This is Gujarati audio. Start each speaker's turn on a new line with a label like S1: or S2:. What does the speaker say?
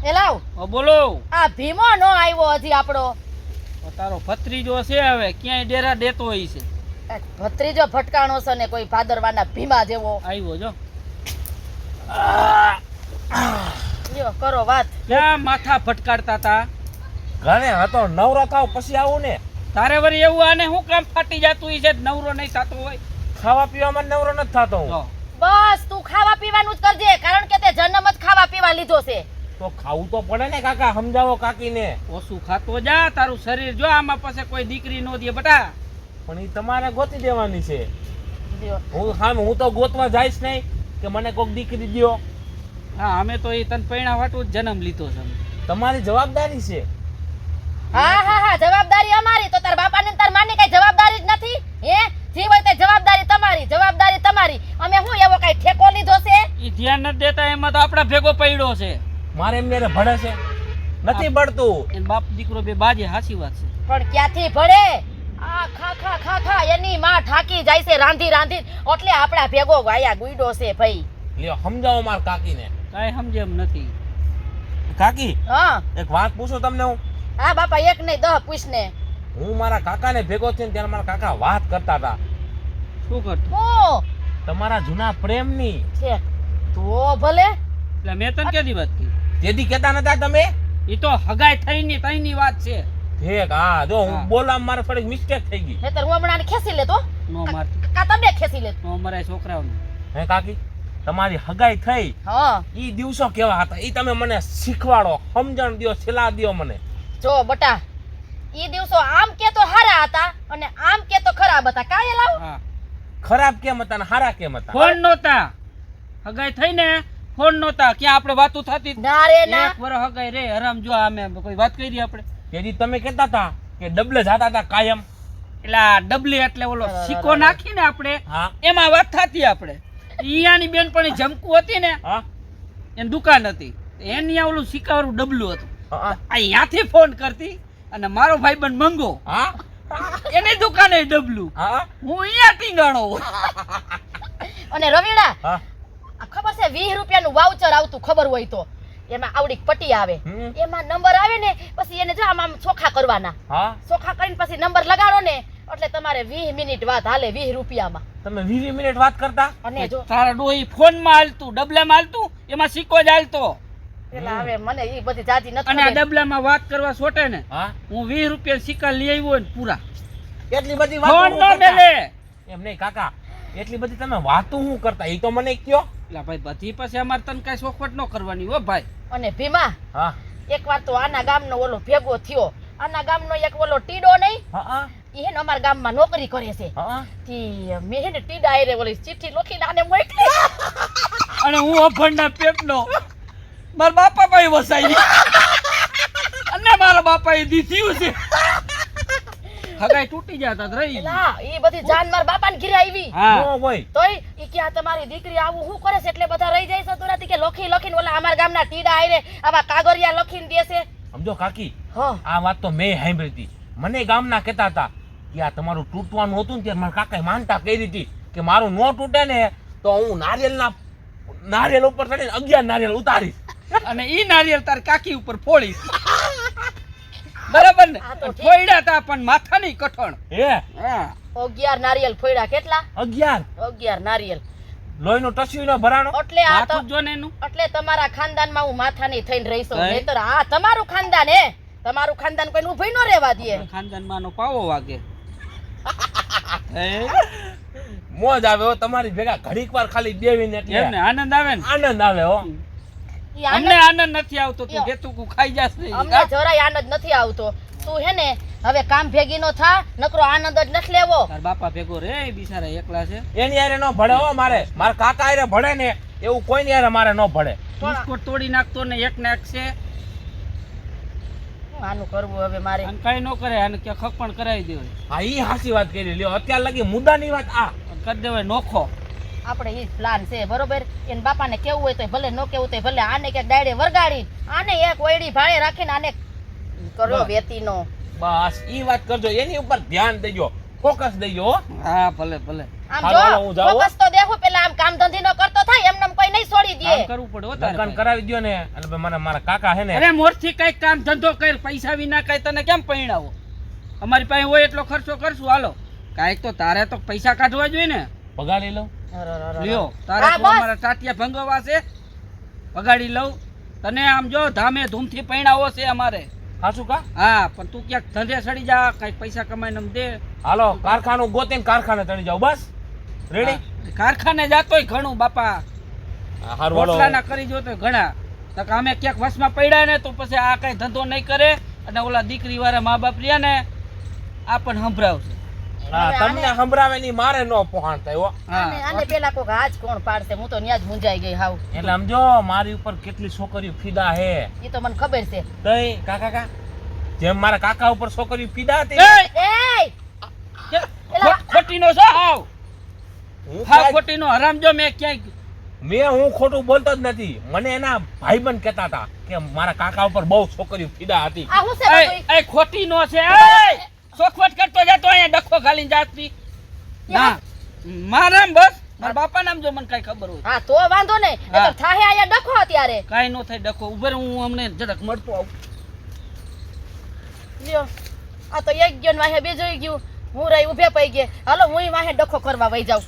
S1: એ લાવ
S2: બોલો.
S1: આ ભીમો નો આવ્યો હજી આપણો.
S2: તારો ભત્રીજો છે હવે ક્યાંય ડેરા દેતો હોય છે.
S1: ભત્રીજો ફટકાણો છે ને કોઈ ભાદરવાના ભીમા જેવો
S2: આવ્યો જો.
S1: લ્યો કરો વાત.
S2: ક્યાં માથા ફટકારતા તા?
S3: ઘરે હતો નવરો થાવ પછી આવું ને.
S2: તારે વળી એવું આને શું કામ ફાટી જતું હોય છે નવરો નહીં થતો હોય?
S3: ખાવા પીવામાં નવરો નથી થતો હું.
S2: જો.
S1: બસ તું ખાવા પીવાનું જ કરજે કારણ કે તે જન્મ જ ખાવા પીવા લીધો છે.
S3: તો ખાવું તો પડે ને કાકા, સમજાવો કાકીને.
S2: ઓછું ખાતો જા, તારું શરીર જો આમાં પાસે કોઈ દીકરી નો દે બટા.
S3: પણ એ તમારે ગોતી દેવાની છે.
S1: લ્યો.
S3: હું તો ગોતવા જઈશ નહીં કે મને કોક દીકરી દ્યો.
S2: હા અમે તો એ તન પૈણા વાટું જ જન્મ લીધો છે.
S3: તમારી જવાબદારી છે.
S1: હા હા હા જવાબદારી અમારી. તો તાર બાપાને ને તાર માની કઈ જવાબદારી જ નથી? હે જી હોય તે જવાબદારી તમારી, જવાબદારી તમારી. અમે શું એવો કઈ ઠેકો લીધો છે?
S2: એ ધ્યાન નથી દેતા એમાં તો આપડા ભેગો પડ્યો છે.
S3: મારે એમને ભળે છે નથી ભળતું.
S2: એન બાપ દીકરો બે બાજે, હાચી વાત છે.
S1: પણ ક્યાંથી ભળે? આ ખા ખા ખા ખા એની માં ઠાકી જાય છે રાંધી રાંધી એટલે આપડા ભેગો વાયા ગુઈડો છે ભાઈ.
S3: લ્યો સમજાવો માર કાકીને.
S2: કાઈ સમજે એમ નથી.
S3: કાકી
S1: હા
S3: એક વાત પૂછું તમને હું.
S1: હા બાપા એક નહીં 10 પૂછ ને.
S3: હું મારા કાકાને ભેગો થઈને ત્યારે મારા કાકા વાત કરતા હતા
S2: શું કરતો?
S1: હું
S3: તમારા જૂના પ્રેમની.
S1: છે તો ભલે.
S2: એટલે મેં તને કેદી વાત કરી?
S3: તેથી કહેતા નતા તમે?
S2: એ તો હગાઈ થઈની તઈની વાત છે.
S3: ઠીક. હા જો
S2: હા.
S3: હું બોલવામાં મારે થોડીક મિસ્ટેક થઈ ગઈ.
S1: નહીતર હું હમણાં આને ખેંચી લેતો.
S2: નો મારતી,
S1: કા તમને ખેંચી લેતો.
S2: નો મરાય છોકરાઓને.
S3: હે કાકી તમારી હગાઈ થઈ
S1: હા
S3: ઈ દિવસો કેવા હતા ઈ તમે મને શીખવાડો, સમજણ દ્યો, સલાહ દ્યો મને.
S1: જો બટા ઈ દિવસો આમ કે તો હારા હતા અને આમ કે તો ખરાબ હતા. કાય લાવ
S2: હા.
S3: ખરાબ કેમ હતા ને હારા કેમ હતા?
S2: ફોન નહોતા. હગાઈ થઈ ને ફોન નહોતા. ક્યાં આપણે વાતો થતી?
S1: ના રે ના.
S2: એક વર્ષ હગાઈ રે હરામ જો આમે કોઈ વાત કરી આપણે.
S3: તેથી તમે કહેતા હતા કે ડબલે જાતા હતા કાયમ.
S2: એટલે આ ડબલી એટલે ઓલો સિક્કો નાખીને આપણે
S3: હા
S2: એમાં વાત થતી આપણે. ઈયાની બેનપણી જમકુ હતી ને
S3: હા
S2: એની દુકાન હતી. એની આ ઓલું સિક્કાવાળું ડબલું હતું.
S3: હા
S2: અહીંયાથી ફોન કરતી અને મારો ભાઈબંધ મંગો
S3: હા
S2: એની દુકાને ડબલું.
S3: હા
S2: હું અહીંયા ટીંગાણો.
S1: અને રવિડા
S3: હા
S1: આ ખબર છે 20 રૂપિયાનું વાઉચર આવતું ખબર હોય તો એમાં આવડી પટ્ટી આવે.
S3: હમ.
S1: એમાં નંબર આવે ને પછી એને જો આમ ચોખા કરવાના.
S3: હા
S1: ચોખા કરીને પછી નંબર લગાડો ને એટલે તમારે 20 મિનિટ વાત હાલે 20 રૂપિયામાં.
S3: તમે 20 મિનિટ વાત કરતા.
S1: અને જો
S2: તારા ડોહી ફોનમાં હાલતું, ડબલામાં હાલતું, એમાં સિક્કો જ હાલતો.
S1: પેલા હવે મને ઈ બધી જાતી નથી
S2: અને આ
S1: ખબર.
S2: ડબલામાં વાત કરવા છોટે ને
S3: હા
S2: હું 20 રૂપિયા સિક્કા લઈ આવ્યો ને પૂરા.
S3: એટલી બધી
S2: ફોન
S3: વાતો
S2: નો
S3: હું કરતા?
S2: મેલે.
S3: એમ નહીં કાકા, એટલી બધી તમે વાતો હું કરતા ઈ તો મને કયો.
S2: એટલે ભાઈ બધી પાસે અમારે તને કઈ ચોખવટ ન કરવાની હો ભાઈ.
S1: અને ભીમા
S3: હા
S1: એકવાર તો આના ગામનો ઓલો ભેગો થયો. આના ગામનો એક ઓલો ટીડો નહીં
S3: હા
S1: ઈ હે ને અમારા ગામમાં નોકરી કરે છે.
S3: હા
S1: તી મેં હે ને ટીડા આયરે ઓલી ચિઠ્ઠી લખીને આને મોકલી.
S2: અને હું અભણના પેટનો મારા બાપા ભાઈ વસાઈ અને મારા બાપાએ દીધું છે. હગાઈ તૂટી જતા જ રહી.
S1: એલા ઈ બધી જાન મારા બાપાને ઘરે આવી.
S2: હા
S3: નો હોય.
S1: તોય ઈ કે આ તમારી દીકરી આવું શું કરે છે એટલે બધા રહી જાય છે તોરાથી કે લખી લખીને ઓલા અમારા ગામના ટીડા આયરે આવા કાગળિયા લખીને દે છે.
S3: સમજો કાકી,
S1: હા
S3: આ વાત તો મેં સાંભળી હતી. મને ગામના કહેતા હતા કે આ તમારું તૂટવાનું હતું ને ત્યારે મારા કાકાએ માનતા કરી હતી કે મારું નો તૂટે ને તો હું નારિયેલ ઉપર ચડીને 11 નારિયેલ ઉતારીશ.
S2: અને ઈ નારિયેલ તાર કાકી ઉપર ફોડીશ. બરાબર ને?
S1: આ તો ઠીક.
S2: ફોડ્યા તા પણ માથાની કઠણ.
S3: હે
S2: હા
S1: 11 નારિયેલ ફોડ્યા. કેટલા?
S3: 11
S1: 11 નારિયેલ.
S3: લોહીનો ટસ્યુનો ભરાણો.
S1: એટલે આ તો
S2: માથું જો ને એનું.
S1: એટલે તમારા ખાનદાનમાં હું માથાની થઈને રહીશું.
S2: હે?
S1: નહીતર આ તમારું ખાનદાન હે. તમારું ખાનદાન કોઈને ઊભી ન રહેવા દે.
S2: ખાનદાનમાં નો પાવો વાગે. હે?
S3: મોજ આવે હો તમારી ભેગા ઘડીક વાર ખાલી દેવીને એટલે
S2: એમને આનંદ આવે ને.
S3: આનંદ આવે હો.
S1: ઈ આનંદ-
S2: અમને આનંદ નથી આવતો. તું ગેતુકુ ખાઈ જાસ ને.
S1: અમને જરાય આનંદ નથી આવતો. તું હે ને હવે કામ ભેગી નો થા નકરો આનંદ જ નથી લેવો.
S2: તાર બાપા ભેગો રે બિચારા એકલા છે.
S3: એની હારે નો ભળે હો મારે. મારા કાકા હારે ભળે ને એવું કોઈની હારે મારે નો ભળે.
S2: બિસ્કોટ તોડી નાખતો ને એક ને એક છે.
S1: શું આનું કરવું હવે મારે?
S2: અને કઈ નો કરે અને કે ખપણ કરાવી દેવાય.
S3: હા ઈ હાચી વાત કરી લ્યો. અત્યાર લગી મુદ્દાની વાત આ.
S2: કરી દેવાય નોખો.
S1: આપણે ઈ પ્લાન છે બરોબર. એને બાપાને કેવું હોય તો ભલે નો કેવું તો ભલે આને ક્યાંક ડાયરે વરગાડી આને એક વયડી ભાડે રાખીને આને કરો
S3: બસ.
S1: વેતીનો.
S3: બસ ઈ વાત કરજો. એની ઉપર ધ્યાન દેજો, ફોકસ દેજો હો.
S2: હા ભલે ભલે.
S1: આમ
S3: હાલો, હાલો, હું
S1: જો
S3: જાઉં હો.
S1: ફોકસ તો દેખો પેલા આમ કામ ધંધી નો કરતો થાય એમને કોઈ નહીં છોડી
S2: કામ
S1: દે
S2: કરવું પડે હો તારે
S3: લગ્ન
S2: ભાઈ.
S3: કરાવી દ્યો ને એટલે ભાઈ મને મારા કાકા હે ને
S2: અરે મોરથી કઈક કામ ધંધો કર, પૈસા વિના કઈ તને કેમ પરણાવો? અમારી પાસે હોય એટલો ખર્ચો કરશું. હાલો, કાંઈક તો તારે તો પૈસા કાઢવા જોઈએ ને.
S3: પગાર લઈ લઉં
S2: લ્યો, તારે
S1: હા,
S2: તો
S1: બસ.
S2: અમારા ટાટિયા ભંગવા છે, પગાડી લઉં. તને આમ જો ધામે ધૂમથી પરણાવો છે અમારે.
S3: હાચું કા
S2: હા, પણ તું ક્યાંક ધંધે સડી જા, કઈક પૈસા કમાઈને અમને દે.
S3: હાલો કારખાનું ગોતીને કારખાને ચડી જાવ બસ રેડી
S2: હા, કારખાને જાતોય ઘણું બાપા,
S3: હારું હાલો
S2: રોટલાના કરી જો તો ઘણા. નકર અમે ક્યાંક વસમાં પડ્યા ને તો પછી આ કઈ ધંધો નહીં કરે, અને ઓલા દીકરી વાળા મા બાપ રહ્યા ને આ પણ સંભળાવશે.
S3: હા તમને સંભળાવે ની મારે નો પહોંચ થાય હો
S1: આને
S2: હા,
S1: આને પેલા કોક હાજ કોણ પાડશે હું તો ન્યા જ મૂંઝાઈ ગઈ હાવ
S3: એટલે સમજો મારી ઉપર કેટલી છોકરીઓ ફિદા હે
S1: ઈ તો મને ખબર છે
S3: તઈ કાકા જેમ મારા કાકા ઉપર છોકરીઓ ફિદા હતી
S2: એય!
S1: એય
S2: કે ખોટીનો છો હાવ.
S3: હું
S2: હાવ
S3: કાંઈ-
S2: ખોટીનો હરામજો. મેં ક્યાંય
S3: હું ખોટું બોલતો જ નથી. મને એના ભાઈબંધ કહેતા હતા કે મારા કાકા ઉપર બહુ છોકરીઓ ફિદા હતી.
S1: આ હું છે બધુંય?
S2: એ ખોટીનો છે. એય! સોખવટ કરતો જતો અહીંયા ડખો ખાલીને જાતની. ના, મારા બસ મારા બાપા નામ જો મને કઈ ખબર હોય.
S1: હા તો વાંધો નહીં એ તો
S2: હા.
S1: થાહે આયા ડખો અત્યારે
S2: કાઈ નો થાય ડખો. ઉભર હું અમને જરાક મળતો આવું.
S1: લ્યો આ તો એક ગયો ને વાહે બીજું ગયું હું રહી ઊભે પઈ ગઈ હાલો હું વાહે ડખો કરવા વઈ જાઉં